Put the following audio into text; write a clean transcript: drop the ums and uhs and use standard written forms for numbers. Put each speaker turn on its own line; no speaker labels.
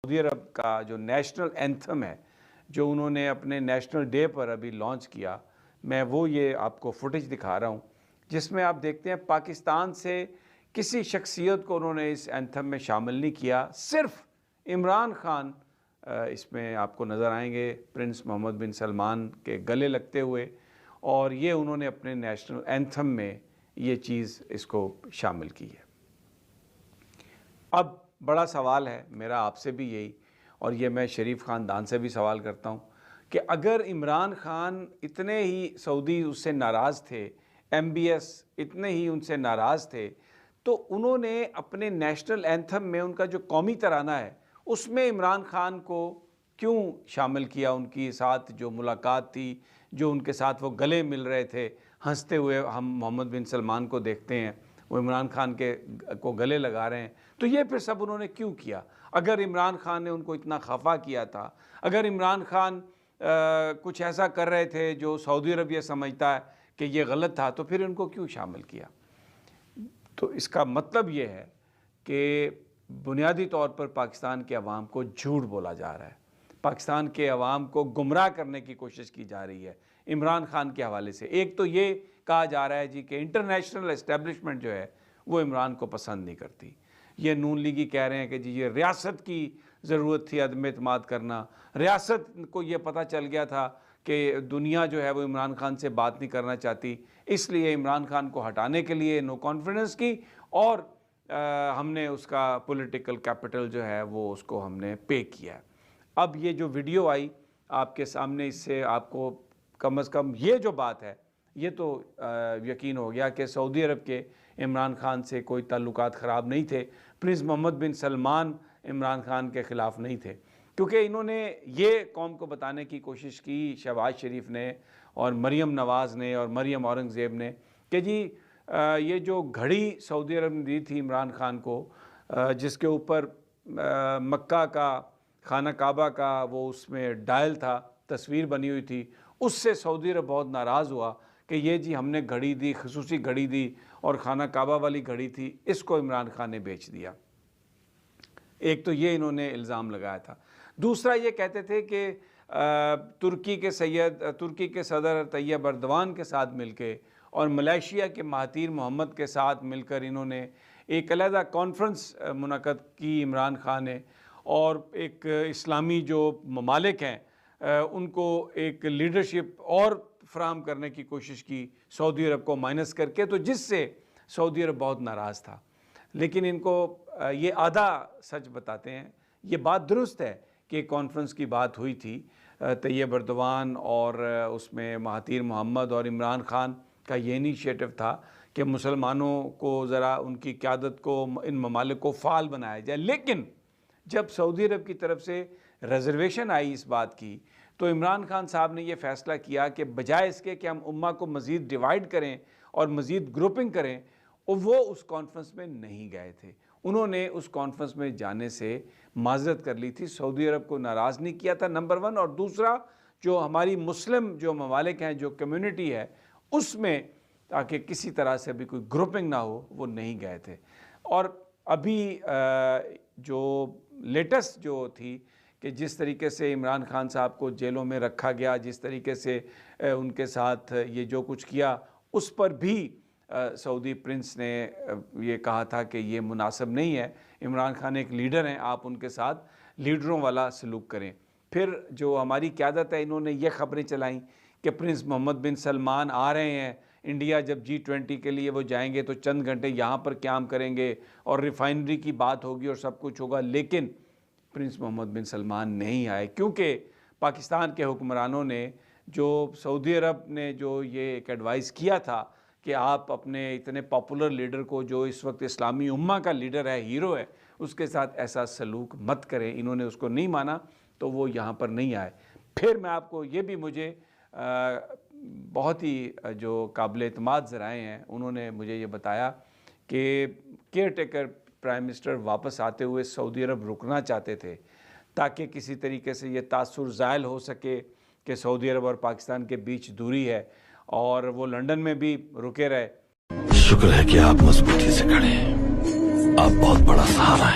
سعودی عرب کا جو national anthem ہے جو انہوں نے اپنے نیشنل ڈے پر ابھی لانچ کیا، میں وہ یہ آپ کو فوٹیج دکھا رہا ہوں جس میں آپ دیکھتے ہیں پاکستان سے کسی شخصیت کو انہوں نے اس اینتھم میں شامل نہیں کیا، صرف عمران خان اس میں آپ کو نظر آئیں گے پرنس محمد بن سلمان کے گلے لگتے ہوئے، اور یہ انہوں نے اپنے نیشنل اینتھم میں یہ چیز اس کو شامل کی ہے۔ اب بڑا سوال ہے میرا آپ سے بھی یہی، اور یہ میں شریف خاندان سے بھی سوال کرتا ہوں کہ اگر عمران خان اتنے ہی سعودی اس سے ناراض تھے، MBS اتنے ہی ان سے ناراض تھے، تو انہوں نے اپنے نیشنل اینتھم میں ان کا جو قومی ترانہ ہے اس میں عمران خان کو کیوں شامل کیا؟ ان کی ساتھ جو ملاقات تھی، جو ان کے ساتھ وہ گلے مل رہے تھے، ہنستے ہوئے ہم محمد بن سلمان کو دیکھتے ہیں وہ عمران خان کو گلے لگا رہے ہیں، تو یہ پھر سب انہوں نے کیوں کیا؟ اگر عمران خان نے ان کو اتنا خفا کیا تھا، اگر عمران خان کچھ ایسا کر رہے تھے جو سعودی عرب یہ سمجھتا ہے کہ یہ غلط تھا، تو پھر ان کو کیوں شامل کیا؟ تو اس کا مطلب یہ ہے کہ بنیادی طور پر پاکستان کے عوام کو جھوٹ بولا جا رہا ہے، پاکستان کے عوام کو گمراہ کرنے کی کوشش کی جا رہی ہے عمران خان کے حوالے سے۔ ایک تو یہ کہا جا رہا ہے جی کہ انٹرنیشنل اسٹیبلشمنٹ جو ہے وہ عمران کو پسند نہیں کرتی، یہ نون لیگی کہہ رہے ہیں کہ جی یہ ریاست کی ضرورت تھی عدم اعتماد کرنا، ریاست کو یہ پتہ چل گیا تھا کہ دنیا جو ہے وہ عمران خان سے بات نہیں کرنا چاہتی، اس لیے عمران خان کو ہٹانے کے لیے نو کانفیڈنس کی، اور ہم نے اس کا پولیٹیکل کیپٹل جو ہے وہ اس کو ہم نے پے کیا ہے۔ اب یہ جو ویڈیو آئی آپ کے سامنے، اس سے آپ کو کم از کم یہ جو بات ہے یہ تو یقین ہو گیا کہ سعودی عرب کے عمران خان سے کوئی تعلقات خراب نہیں تھے، پرنس محمد بن سلمان عمران خان کے خلاف نہیں تھے، کیونکہ انہوں نے یہ قوم کو بتانے کی کوشش کی، شہباز شریف نے اور مریم نواز نے اور مریم اورنگزیب نے، کہ جی یہ جو گھڑی سعودی عرب نے دی تھی عمران خان کو، جس کے اوپر مکہ کا خانہ کعبہ کا وہ اس میں ڈائل تھا، تصویر بنی ہوئی تھی، اس سے سعودی عرب بہت ناراض ہوا کہ یہ جی ہم نے گھڑی دی، خصوصی گھڑی دی، اور خانہ کعبہ والی گھڑی تھی، اس کو عمران خان نے بیچ دیا۔ ایک تو یہ انہوں نے الزام لگایا تھا۔ دوسرا یہ کہتے تھے کہ ترکی کے صدر طیب اردوان کے ساتھ مل کے اور ملیشیا کے مہاتیر محمد کے ساتھ مل کر انہوں نے ایک علیحدہ کانفرنس منعقد کی عمران خان نے، اور ایک اسلامی جو ممالک ہیں ان کو ایک لیڈرشپ اور فراہم کرنے کی کوشش کی سعودی عرب کو مائنس کر کے، تو جس سے سعودی عرب بہت ناراض تھا۔ لیکن ان کو یہ آدھا سچ بتاتے ہیں۔ یہ بات درست ہے کہ کانفرنس کی بات ہوئی تھی طیب اردوان اور اس میں مہاتیر محمد اور عمران خان کا یہ انیشیٹو تھا کہ مسلمانوں کو ذرا ان کی قیادت کو ان ممالک کو فعال بنایا جائے، لیکن جب سعودی عرب کی طرف سے ریزرویشن آئی اس بات کی، تو عمران خان صاحب نے یہ فیصلہ کیا کہ بجائے اس کے کہ ہم امہ کو مزید ڈیوائیڈ کریں اور مزید گروپنگ کریں، وہ اس کانفرنس میں نہیں گئے تھے۔ انہوں نے اس کانفرنس میں جانے سے معذرت کر لی تھی، سعودی عرب کو ناراض نہیں کیا تھا نمبر 1، اور دوسرا جو ہماری مسلم جو ممالک ہیں، جو کمیونٹی ہے، اس میں تاکہ کسی طرح سے بھی کوئی گروپنگ نہ ہو، وہ نہیں گئے تھے۔ اور ابھی جو لیٹسٹ جو تھی کہ جس طریقے سے عمران خان صاحب کو جیلوں میں رکھا گیا، جس طریقے سے ان کے ساتھ یہ جو کچھ کیا، اس پر بھی سعودی پرنس نے یہ کہا تھا کہ یہ مناسب نہیں ہے، عمران خان ایک لیڈر ہیں، آپ ان کے ساتھ لیڈروں والا سلوک کریں۔ پھر جو ہماری قیادت ہے، انہوں نے یہ خبریں چلائیں کہ پرنس محمد بن سلمان آ رہے ہیں انڈیا، جب G20 کے لیے وہ جائیں گے تو چند گھنٹے یہاں پر قیام کریں گے اور ریفائنری کی بات ہوگی اور سب کچھ ہوگا، لیکن پرنس محمد بن سلمان نہیں آئے، کیونکہ پاکستان کے حکمرانوں نے جو سعودی عرب نے جو یہ ایک ایڈوائز کیا تھا کہ آپ اپنے اتنے پاپولر لیڈر کو، جو اس وقت اسلامی امہ کا لیڈر ہے، ہیرو ہے، اس کے ساتھ ایسا سلوک مت کریں، انہوں نے اس کو نہیں مانا تو وہ یہاں پر نہیں آئے۔ پھر میں آپ کو یہ بھی، مجھے بہت ہی جو قابل اعتماد ذرائع ہیں، انہوں نے مجھے یہ بتایا کہ کیئر ٹیکر پرائم منسٹر واپس آتے ہوئے سعودی عرب رکنا چاہتے تھے تاکہ کسی طریقے سے یہ تاثر زائل ہو سکے کہ سعودی عرب اور پاکستان کے بیچ دوری ہے، اور وہ لندن میں بھی رکے رہے۔
شکر ہے کہ آپ مضبوطی سے کھڑے ہیں، آپ بہت بڑا سہارا